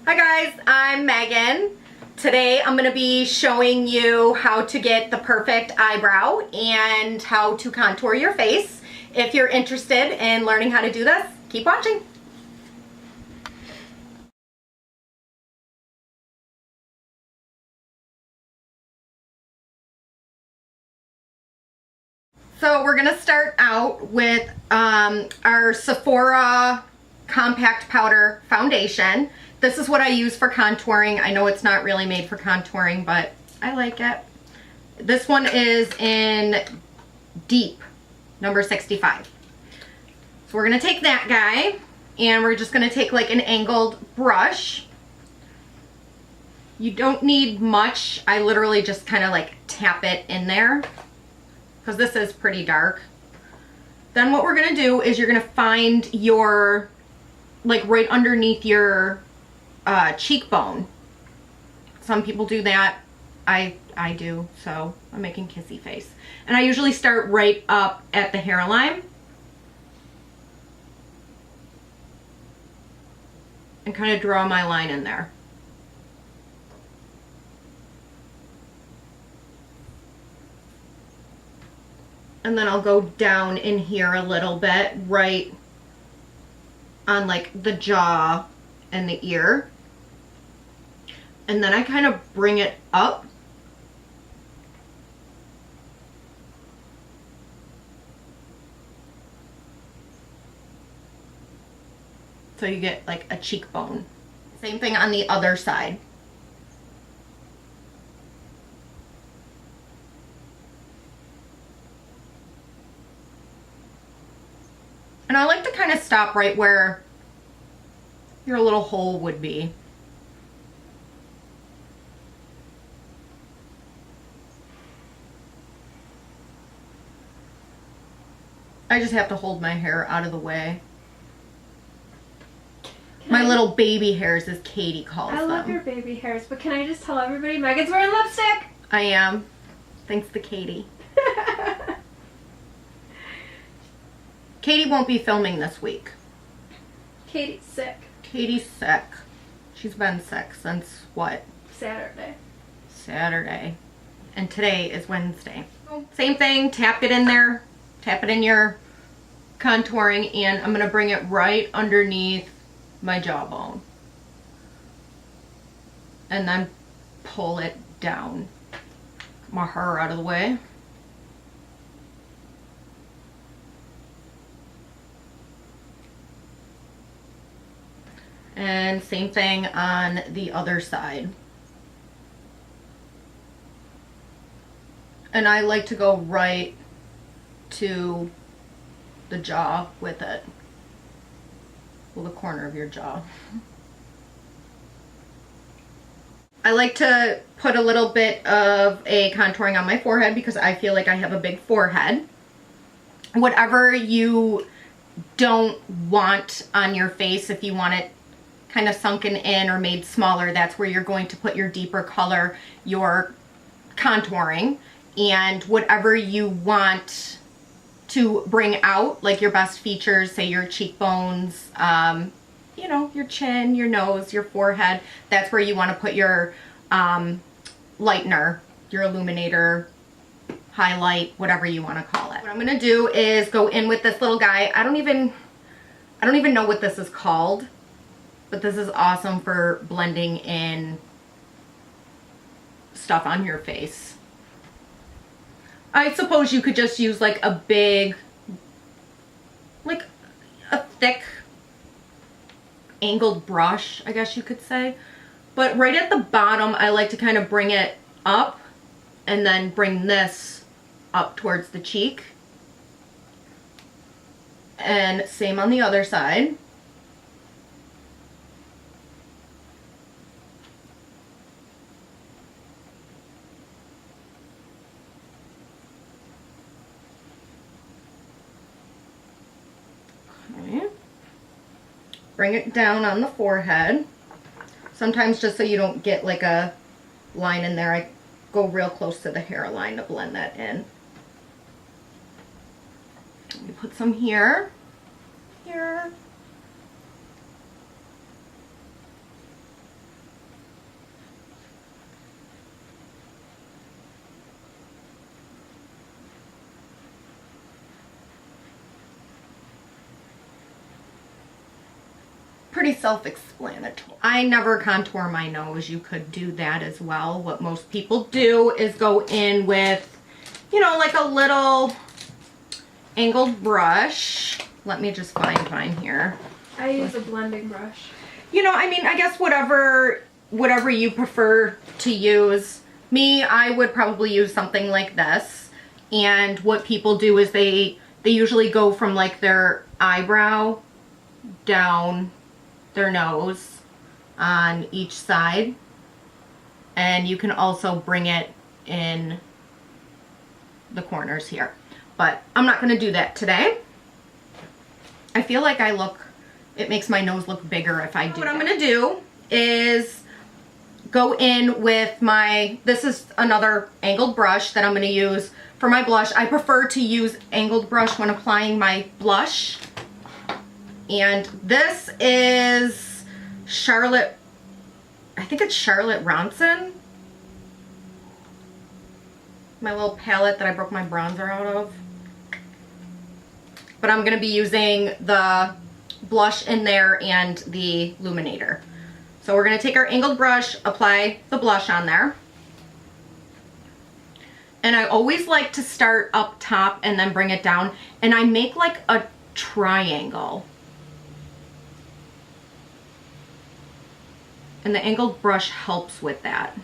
Hi guys, I'm Megan. Today I'm going to be showing you how to get the perfect eyebrow and how to contour your face. If you're interested in learning how to do this, keep watching. So we're going to start out with our Sephora Compact Powder Foundation. This is what I use for contouring. I know it's not really made for contouring, but I like it. This one is in Deep, number 65. So we're going to take that guy, and we're just going to take like an angled brush. You don't need much. I literally just kind of like tap it in there because this is pretty dark. Then what we're going to do is you're going to find your, like right underneath your cheekbone. Some people do that. I do, so I'm making kissy face. And I usually start right up at the hairline and kind of draw my line in there. And then I'll go down in here a little bit, right on like the jaw and the ear. And then I kind of bring it up. So you get like a cheekbone. Same thing on the other side. And I like to kind of stop right where your little hole would be. I just have to hold my hair out of the way. My little baby hairs, as Katie calls them. I love your baby hairs, but can I just tell everybody Megan's wearing lipstick? I am. Thanks to Katie. Katie won't be filming this week. Katie's sick. Katie's sick. She's been sick since what? Saturday. And today is Wednesday. Same thing, tap it in there. Tap it in your contouring, and I'm going to bring it right underneath my jawbone. And then pull it down. Get my hair out of the way. And same thing on the other side. And I like to go right to the jaw with it. Well, the corner of your jaw. I like to put a little bit of a contouring on my forehead because I feel like I have a big forehead. Whatever you don't want on your face, if you want it kind of sunken in or made smaller, that's where you're going to put your deeper color, your contouring. And whatever you want to bring out, like your best features, say your cheekbones, you know, your chin, your nose, your forehead, that's where you want to put your lightener, your illuminator, highlight, whatever you want to call it. What I'm going to do is go in with this little guy. I don't even know what this is called, but this is awesome for blending in stuff on your face. I suppose you could just use like a big, like a thick angled brush, I guess you could say. But right at the bottom, I like to kind of bring it up and then bring this up towards the cheek. And same on the other side. Bring it down on the forehead. Sometimes just so you don't get like a line in there, I go real close to the hairline to blend that in. Let me put some here. Here. pretty self-explanatory. I never contour my nose. You could do that as well. What most people do is go in with, you know, like a little angled brush. Let me just find mine here. I use a blending brush. You know, I mean, I guess whatever you prefer to use. Me, I would probably use something like this. And what people do is they usually go from like their eyebrow down their nose on each side. And you can also bring it in the corners here. But I'm not going to do that today. I feel like it makes my nose look bigger if I do. What I'm going to do is go in with this is another angled brush that I'm going to use for my blush. I prefer to use angled brush when applying my blush. And this is Charlotte, I think it's Charlot Ronson. My little palette that I broke my bronzer out of. But I'm going to be using the blush in there and the illuminator. So we're going to take our angled brush, apply the blush on there. And I always like to start up top and then bring it down. And I make like a triangle. And the angled brush helps with that.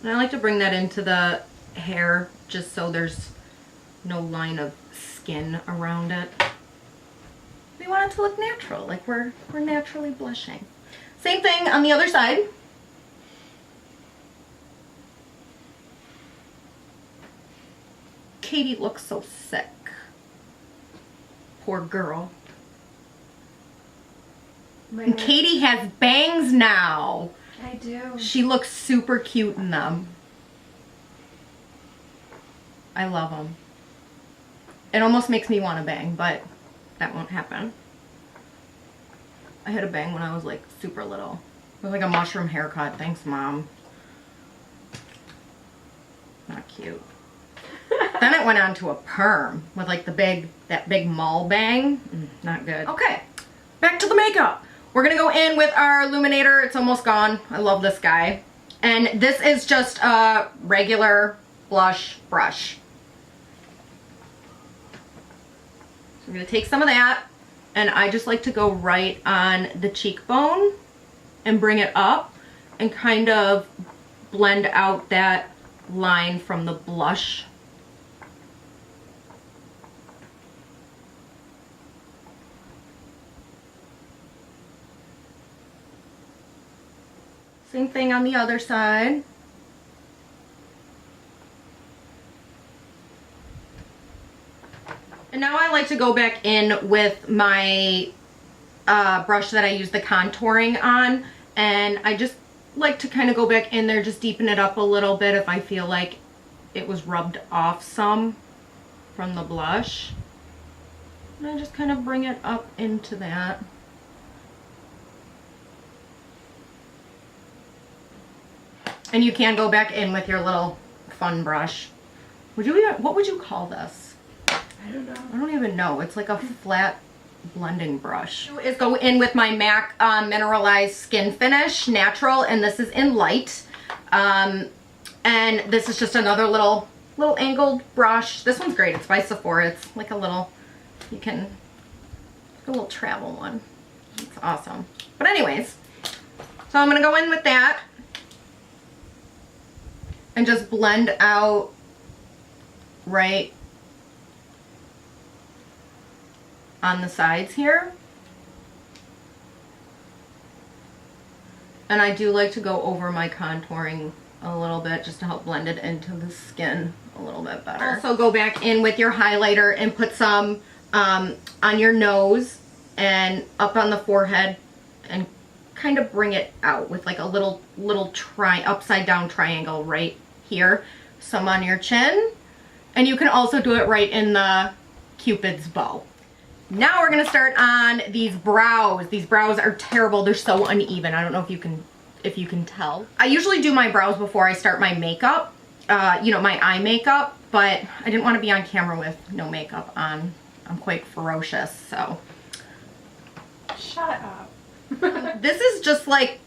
And I like to bring that into the hair just so there's no line of skin around it. We want it to look natural, like we're naturally blushing. Same thing on the other side. Katie looks so sick. Poor girl. And Katie has bangs now. I do. She looks super cute in them. I love them. It almost makes me want a bang, but that won't happen. I had a bang when I was like super little. It was like a mushroom haircut. Thanks, Mom. Not cute. Then it went on to a perm with like that big mall bang. Not good. Okay, back to the makeup. We're gonna go in with our illuminator. It's almost gone. I love this guy. And this is just a regular blush brush. So I'm gonna take some of that, and I just like to go right on the cheekbone and bring it up and kind of blend out that line from the blush. Same thing on the other side. And now I like to go back in with my brush that I use the contouring on. And I just like to kind of go back in there, just deepen it up a little bit if I feel like it was rubbed off some from the blush. And I just kind of bring it up into that. And you can go back in with your little fun brush. What would you call this? I don't know. I don't even know. It's like a flat blending brush. Is go in with my MAC mineralized skin finish, natural, and this is in light. And this is just another little angled brush. This one's great. It's by Sephora. It's like a little travel one. It's awesome. But anyways, so I'm gonna go in with that and just blend out right on the sides here. And I do like to go over my contouring a little bit just to help blend it into the skin a little bit better. Also go back in with your highlighter and put some on your nose and up on the forehead and kind of bring it out with like a little upside down triangle right here. Some on your chin, and you can also do it right in the Cupid's bow. Now we're gonna start on these brows. These brows are terrible. They're so uneven. I don't know if you can tell. I usually do my brows before I start my makeup, you know, my eye makeup, but I didn't want to be on camera with no makeup on. I'm quite ferocious, so. Shut up. This is like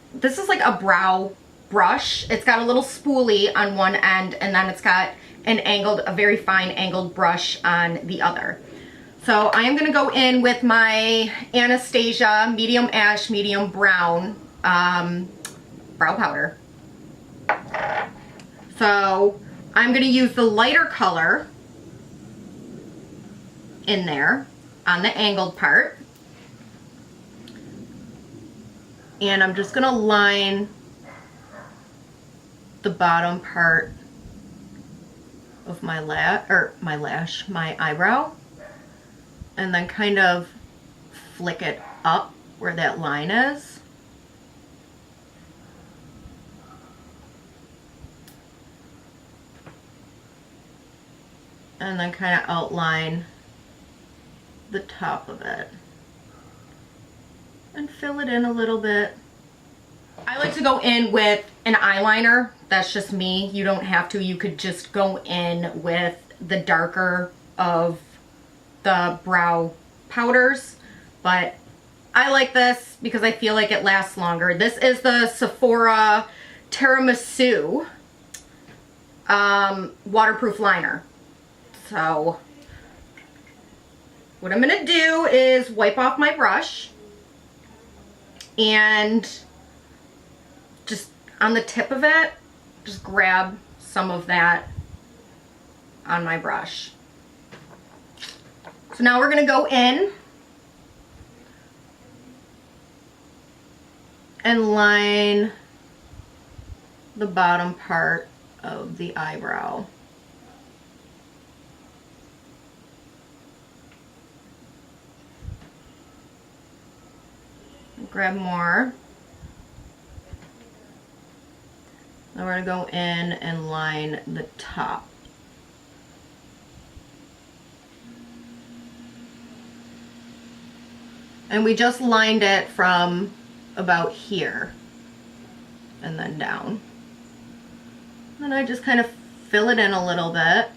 a brow brush. It's got a little spoolie on one end, and then it's got a very fine angled brush on the other. So I am going to go in with my Anastasia medium ash, medium brown brow powder. So I'm going to use the lighter color in there on the angled part. And I'm just going to line the bottom part of my eyebrow, and then kind of flick it up where that line is. And then kind of outline the top of it and fill it in a little bit. I like to go in with an eyeliner. That's just me. You don't have to. You could just go in with the darker of the brow powders, but I like this because I feel like it lasts longer. This is the Sephora Tiramisu waterproof liner. So what I'm gonna do is wipe off my brush and just on the tip of it, just grab some of that on my brush. So now we're gonna go in and line the bottom part of the eyebrow. Grab more. Now we're gonna go in and line the top. And we just lined it from about here and then down. And I just kind of fill it in a little bit.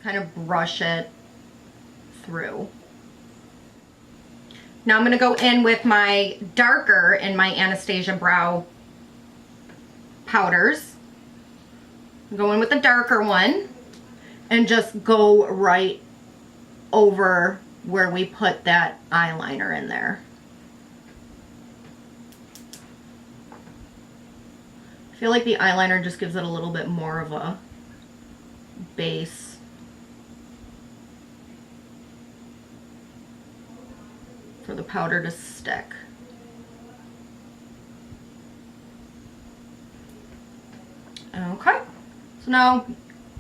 Kind of brush it through. Now I'm going to go in with my darker in my Anastasia brow powders. Go in with the darker one and just go right over where we put that eyeliner in there. I feel like the eyeliner just gives it a little bit more of a base. For the powder to stick. Okay, so now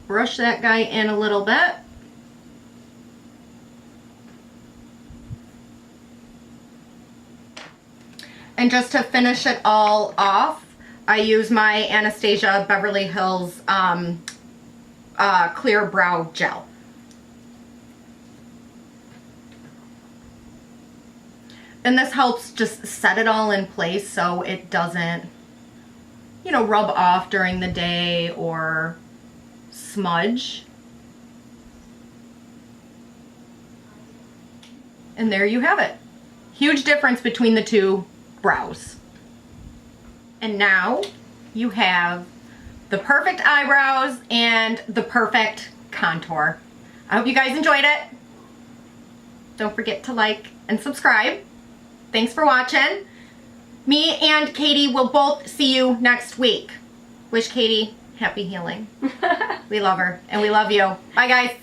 brush that guy in a little bit. And just to finish it all off, I use my Anastasia Beverly Hills clear brow gel. And this helps just set it all in place so it doesn't, you know, rub off during the day or smudge. And there you have it. Huge difference between the two brows. And now you have the perfect eyebrows and the perfect contour. I hope you guys enjoyed it. Don't forget to like and subscribe. Thanks for watching. Me and Katie will both see you next week. Wish Katie happy healing. We love her and we love you. Bye guys.